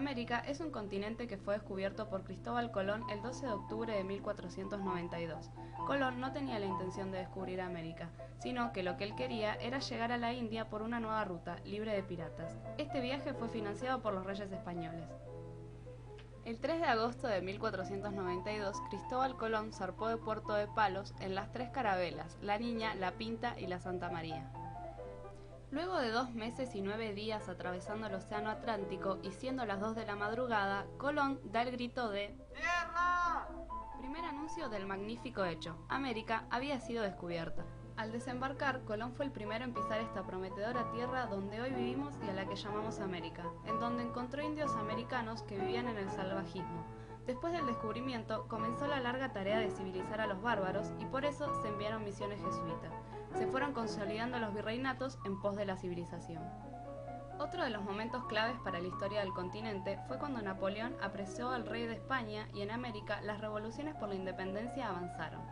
América es un continente que fue descubierto por Cristóbal Colón el 12 de octubre de 1492. Colón no tenía la intención de descubrir América, sino que lo que él quería era llegar a la India por una nueva ruta, libre de piratas. Este viaje fue financiado por los reyes españoles. El 3 de agosto de 1492, Cristóbal Colón zarpó de Puerto de Palos en las tres carabelas, la Niña, la Pinta y la Santa María. Luego de 2 meses y 9 días atravesando el Océano Atlántico y siendo las 2 de la madrugada, Colón da el grito de ¡Tierra! Primer anuncio del magnífico hecho: América había sido descubierta. Al desembarcar, Colón fue el primero en pisar esta prometedora tierra donde hoy vivimos y a la que llamamos América, en donde encontró indios americanos que vivían en el salvajismo. Después del descubrimiento, comenzó la larga tarea de civilizar a los bárbaros y por eso se enviaron misiones jesuitas. Se fueron consolidando los virreinatos en pos de la civilización. Otro de los momentos claves para la historia del continente fue cuando Napoleón apresó al rey de España y en América las revoluciones por la independencia avanzaron.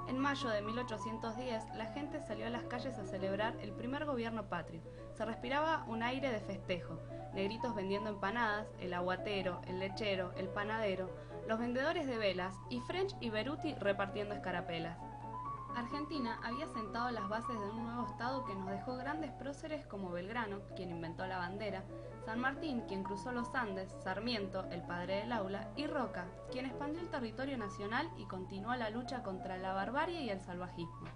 En mayo de 1810, la gente salió a las calles a celebrar el primer gobierno patrio. Se respiraba un aire de festejo, negritos vendiendo empanadas, el aguatero, el lechero, el panadero, los vendedores de velas y French y Beruti repartiendo escarapelas. Argentina había sentado las bases de un nuevo estado que nos dejó grandes próceres como Belgrano, quien inventó la bandera, San Martín, quien cruzó los Andes, Sarmiento, el padre del aula, y Roca, quien expandió el territorio nacional y continuó la lucha contra la barbarie y el salvajismo.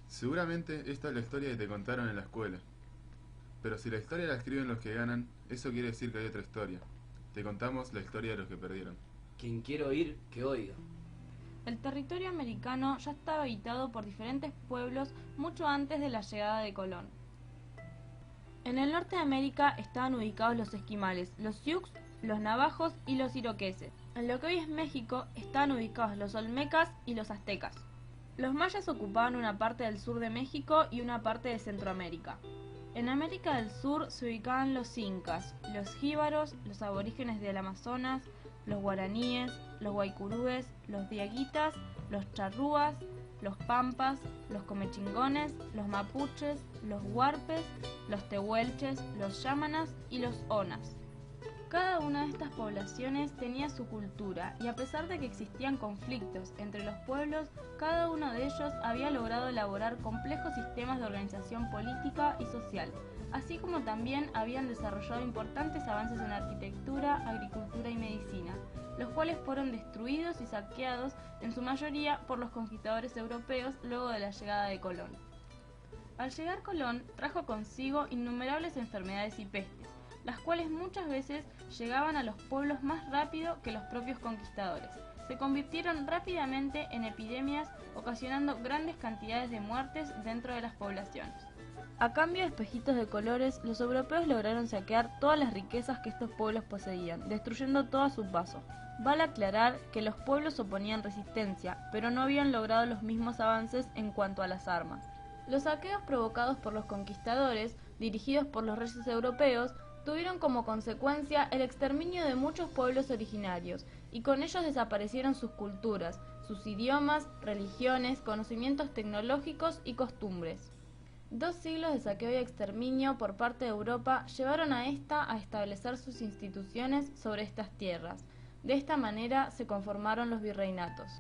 Seguramente esta es la historia que te contaron en la escuela. Pero si la historia la escriben los que ganan, eso quiere decir que hay otra historia. Te contamos la historia de los que perdieron. Quien quiere oír, que oiga. El territorio americano ya estaba habitado por diferentes pueblos mucho antes de la llegada de Colón. En el norte de América estaban ubicados los esquimales, los sioux, los navajos y los iroqueses. En lo que hoy es México estaban ubicados los olmecas y los aztecas. Los mayas ocupaban una parte del sur de México y una parte de Centroamérica. En América del Sur se ubicaban los incas, los jíbaros, los aborígenes del Amazonas, los guaraníes, los guaycurúes, los diaguitas, los charrúas, los pampas, los comechingones, los mapuches, los huarpes, los tehuelches, los yámanas y los onas. Cada una de estas poblaciones tenía su cultura y a pesar de que existían conflictos entre los pueblos, cada uno de ellos había logrado elaborar complejos sistemas de organización política y social, así como también habían desarrollado importantes avances en arquitectura, agricultura y medicina, los cuales fueron destruidos y saqueados en su mayoría por los conquistadores europeos luego de la llegada de Colón. Al llegar Colón trajo consigo innumerables enfermedades y pestes, las cuales muchas veces llegaban a los pueblos más rápido que los propios conquistadores. Se convirtieron rápidamente en epidemias, ocasionando grandes cantidades de muertes dentro de las poblaciones. A cambio de espejitos de colores, los europeos lograron saquear todas las riquezas que estos pueblos poseían, destruyendo todo a su paso. Vale aclarar que los pueblos oponían resistencia, pero no habían logrado los mismos avances en cuanto a las armas. Los saqueos provocados por los conquistadores, dirigidos por los reyes europeos, tuvieron como consecuencia el exterminio de muchos pueblos originarios, y con ellos desaparecieron sus culturas, sus idiomas, religiones, conocimientos tecnológicos y costumbres. 2 siglos de saqueo y exterminio por parte de Europa llevaron a esta a establecer sus instituciones sobre estas tierras. De esta manera se conformaron los virreinatos.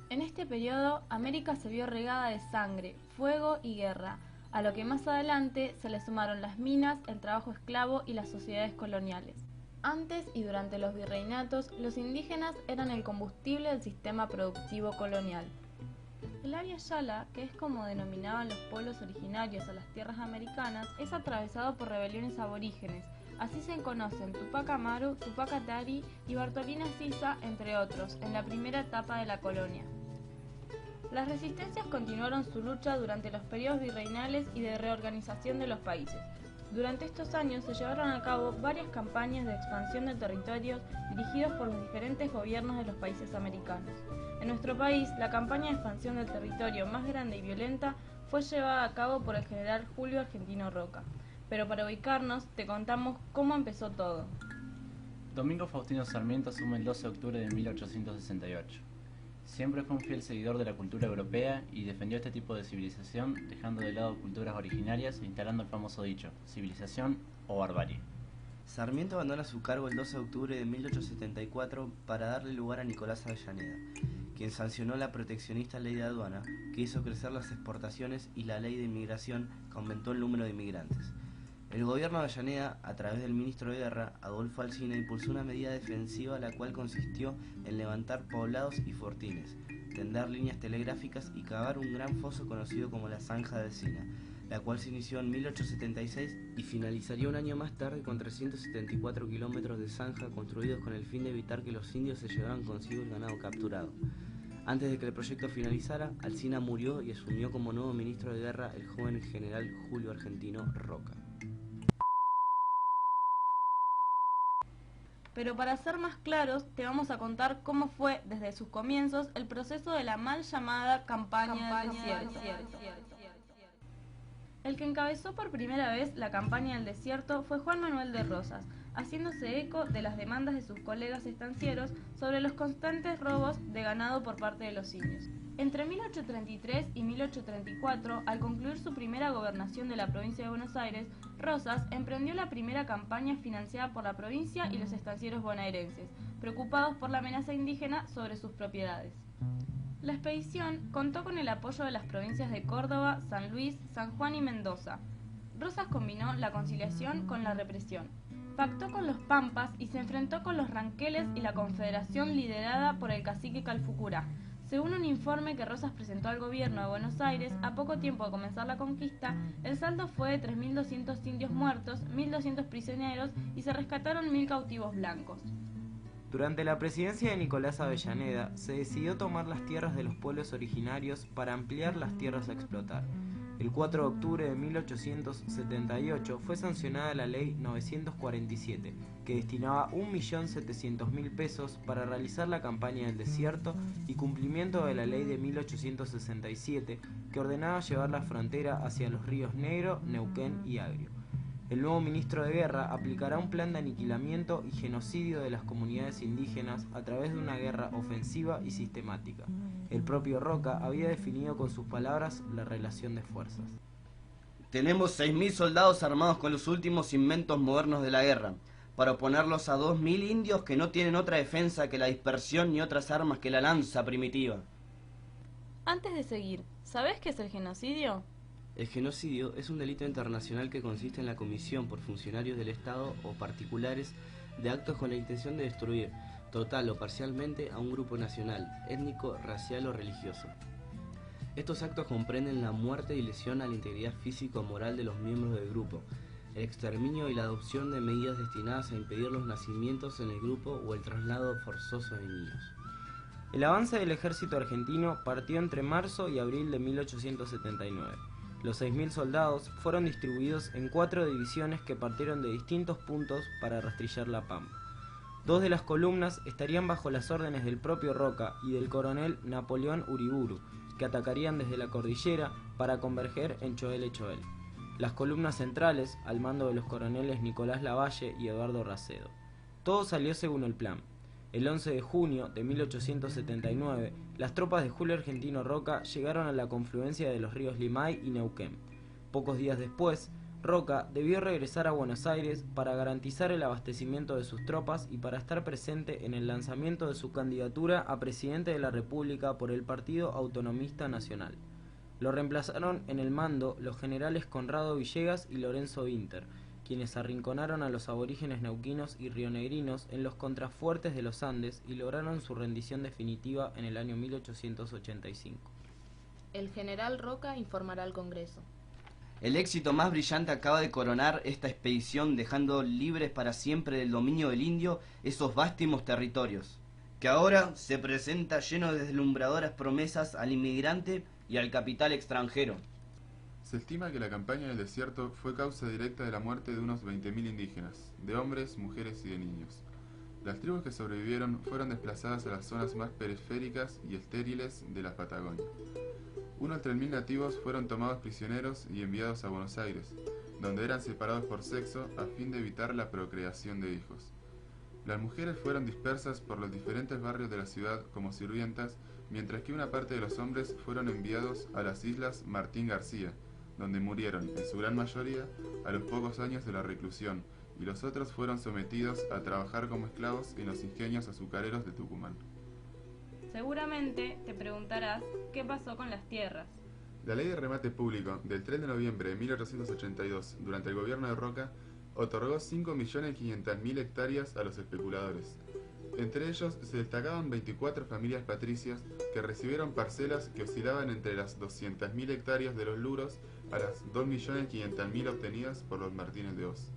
En este periodo, América se vio regada de sangre, fuego y guerra, a lo que más adelante se le sumaron las minas, el trabajo esclavo y las sociedades coloniales. Antes y durante los virreinatos, los indígenas eran el combustible del sistema productivo colonial. El área Yala, que es como denominaban los pueblos originarios a las tierras americanas, es atravesado por rebeliones aborígenes. Así se conocen Tupac Amaru, Tupac Atari y Bartolina Sisa, entre otros, en la primera etapa de la colonia. Las resistencias continuaron su lucha durante los periodos virreinales y de reorganización de los países. Durante estos años se llevaron a cabo varias campañas de expansión de territorios dirigidos por los diferentes gobiernos de los países americanos. En nuestro país, la campaña de expansión del territorio más grande y violenta fue llevada a cabo por el general Julio Argentino Roca. Pero para ubicarnos, te contamos cómo empezó todo. Domingo Faustino Sarmiento asume el 12 de octubre de 1868. Siempre fue un fiel seguidor de la cultura europea y defendió este tipo de civilización, dejando de lado culturas originarias e instalando el famoso dicho, civilización o barbarie. Sarmiento abandona su cargo el 12 de octubre de 1874 para darle lugar a Nicolás Avellaneda, quien sancionó la proteccionista ley de aduana, que hizo crecer las exportaciones, y la ley de inmigración, que aumentó el número de inmigrantes. El gobierno de Avellaneda, a través del ministro de Guerra, Adolfo Alsina, impulsó una medida defensiva la cual consistió en levantar poblados y fortines, tender líneas telegráficas y cavar un gran foso conocido como la Zanja de Alsina, la cual se inició en 1876 y finalizaría un año más tarde con 374 kilómetros de zanja construidos con el fin de evitar que los indios se llevaran consigo el ganado capturado. Antes de que el proyecto finalizara, Alsina murió y asumió como nuevo ministro de Guerra el joven general Julio Argentino Roca. Pero para ser más claros, te vamos a contar cómo fue desde sus comienzos el proceso de la mal llamada campaña del desierto. El que encabezó por primera vez la campaña del desierto fue Juan Manuel de Rosas, haciéndose eco de las demandas de sus colegas estancieros sobre los constantes robos de ganado por parte de los indios. Entre 1833 y 1834, al concluir su primera gobernación de la provincia de Buenos Aires, Rosas emprendió la primera campaña financiada por la provincia y los estancieros bonaerenses, preocupados por la amenaza indígena sobre sus propiedades. La expedición contó con el apoyo de las provincias de Córdoba, San Luis, San Juan y Mendoza. Rosas combinó la conciliación con la represión. Pactó con los Pampas y se enfrentó con los Ranqueles y la confederación liderada por el cacique Calfucurá. Según un informe que Rosas presentó al gobierno de Buenos Aires, a poco tiempo de comenzar la conquista, el saldo fue de 3.200 indios muertos, 1.200 prisioneros y se rescataron 1.000 cautivos blancos. Durante la presidencia de Nicolás Avellaneda, se decidió tomar las tierras de los pueblos originarios para ampliar las tierras a explotar. El 4 de octubre de 1878 fue sancionada la Ley 947, que destinaba 1.700.000 pesos para realizar la campaña del desierto y cumplimiento de la Ley de 1867, que ordenaba llevar la frontera hacia los ríos Negro, Neuquén y Agrio. El nuevo ministro de Guerra aplicará un plan de aniquilamiento y genocidio de las comunidades indígenas a través de una guerra ofensiva y sistemática. El propio Roca había definido con sus palabras la relación de fuerzas. Tenemos 6.000 soldados armados con los últimos inventos modernos de la guerra, para oponerlos a 2.000 indios que no tienen otra defensa que la dispersión y otras armas que la lanza primitiva. Antes de seguir, ¿sabés qué es el genocidio? El genocidio es un delito internacional que consiste en la comisión por funcionarios del Estado o particulares de actos con la intención de destruir, total o parcialmente, a un grupo nacional, étnico, racial o religioso. Estos actos comprenden la muerte y lesión a la integridad física o moral de los miembros del grupo, el exterminio y la adopción de medidas destinadas a impedir los nacimientos en el grupo o el traslado forzoso de niños. El avance del ejército argentino partió entre marzo y abril de 1879. Los 6.000 soldados fueron distribuidos en 4 divisiones que partieron de distintos puntos para rastrillar la Pampa. 2 de las columnas estarían bajo las órdenes del propio Roca y del coronel Napoleón Uriburu, que atacarían desde la cordillera para converger en Choel. Las columnas centrales, al mando de los coroneles Nicolás Lavalle y Eduardo Racedo. Todo salió según el plan. El 11 de junio de 1879, las tropas de Julio Argentino Roca llegaron a la confluencia de los ríos Limay y Neuquén. Pocos días después, Roca debió regresar a Buenos Aires para garantizar el abastecimiento de sus tropas y para estar presente en el lanzamiento de su candidatura a presidente de la República por el Partido Autonomista Nacional. Lo reemplazaron en el mando los generales Conrado Villegas y Lorenzo Winter, quienes arrinconaron a los aborígenes neuquinos y rionegrinos en los contrafuertes de los Andes y lograron su rendición definitiva en el año 1885. El general Roca informará al Congreso. El éxito más brillante acaba de coronar esta expedición, dejando libres para siempre del dominio del indio esos vástimos territorios, que ahora se presenta lleno de deslumbradoras promesas al inmigrante y al capital extranjero. Se estima que la campaña del desierto fue causa directa de la muerte de unos 20.000 indígenas, de hombres, mujeres y de niños. Las tribus que sobrevivieron fueron desplazadas a las zonas más periféricas y estériles de la Patagonia. Unos 3.000 nativos fueron tomados prisioneros y enviados a Buenos Aires, donde eran separados por sexo a fin de evitar la procreación de hijos. Las mujeres fueron dispersas por los diferentes barrios de la ciudad como sirvientas, mientras que una parte de los hombres fueron enviados a las islas Martín García, donde murieron, en su gran mayoría, a los pocos años de la reclusión, y los otros fueron sometidos a trabajar como esclavos en los ingenios azucareros de Tucumán. Seguramente te preguntarás qué pasó con las tierras. La Ley de Remate Público del 3 de noviembre de 1882, durante el gobierno de Roca, otorgó 5.500.000 hectáreas a los especuladores. Entre ellos se destacaban 24 familias patricias que recibieron parcelas que oscilaban entre las 200.000 hectáreas de los Luros a las 2.500.000 obtenidas por los Martínez de Hoz.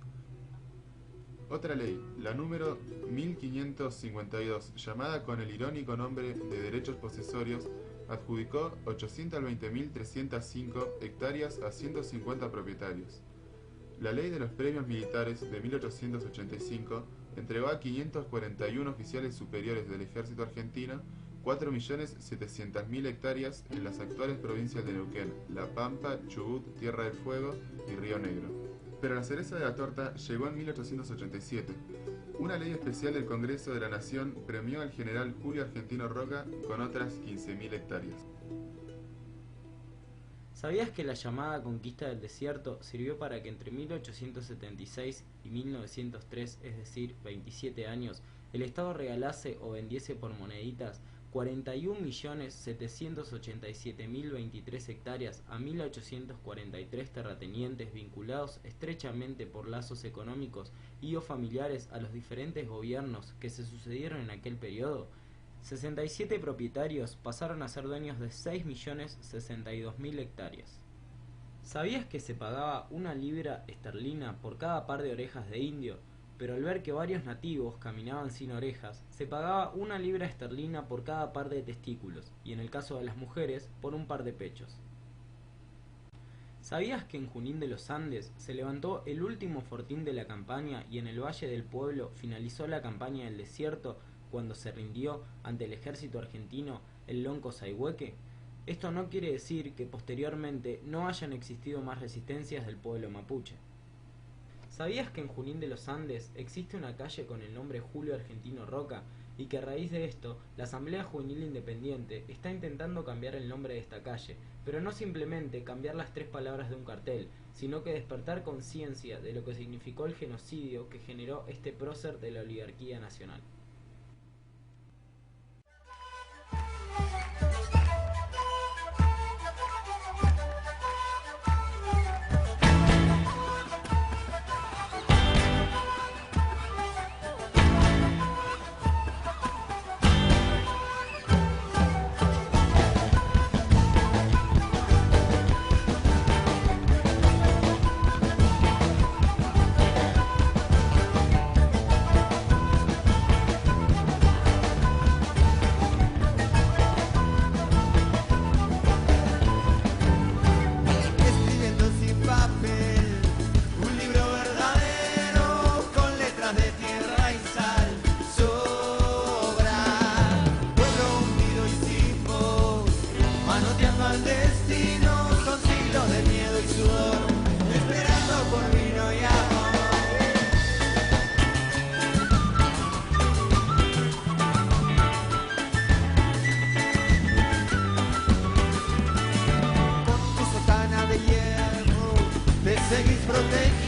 Otra ley, la número 1552, llamada con el irónico nombre de derechos posesorios, adjudicó 820.305 hectáreas a 150 propietarios. La ley de los premios militares de 1885 entregó a 541 oficiales superiores del ejército argentino 4.700.000 hectáreas en las actuales provincias de Neuquén, La Pampa, Chubut, Tierra del Fuego y Río Negro. Pero la cereza de la torta llegó en 1887. Una ley especial del Congreso de la Nación premió al general Julio Argentino Roca con otras 15.000 hectáreas. ¿Sabías que la llamada conquista del desierto sirvió para que entre 1876 y 1903, es decir, 27 años, el Estado regalase o vendiese por moneditas 41.787.023 hectáreas a 1.843 terratenientes vinculados estrechamente por lazos económicos y o familiares a los diferentes gobiernos que se sucedieron en aquel periodo? 67 propietarios pasaron a ser dueños de 6.062.000 hectáreas. ¿Sabías que se pagaba 1 libra esterlina por cada par de orejas de indio? Pero al ver que varios nativos caminaban sin orejas, se pagaba 1 libra esterlina por cada par de testículos, y en el caso de las mujeres, por un par de pechos. ¿Sabías que en Junín de los Andes se levantó el último fortín de la campaña y en el Valle del Pueblo finalizó la campaña del desierto cuando se rindió ante el ejército argentino el Lonco Sayhueque? Esto no quiere decir que posteriormente no hayan existido más resistencias del pueblo mapuche. ¿Sabías que en Junín de los Andes existe una calle con el nombre Julio Argentino Roca y que a raíz de esto la Asamblea Juvenil Independiente está intentando cambiar el nombre de esta calle, pero no simplemente cambiar las 3 palabras de un cartel, sino que despertar conciencia de lo que significó el genocidio que generó este prócer de la oligarquía nacional? Seguís protegiendo.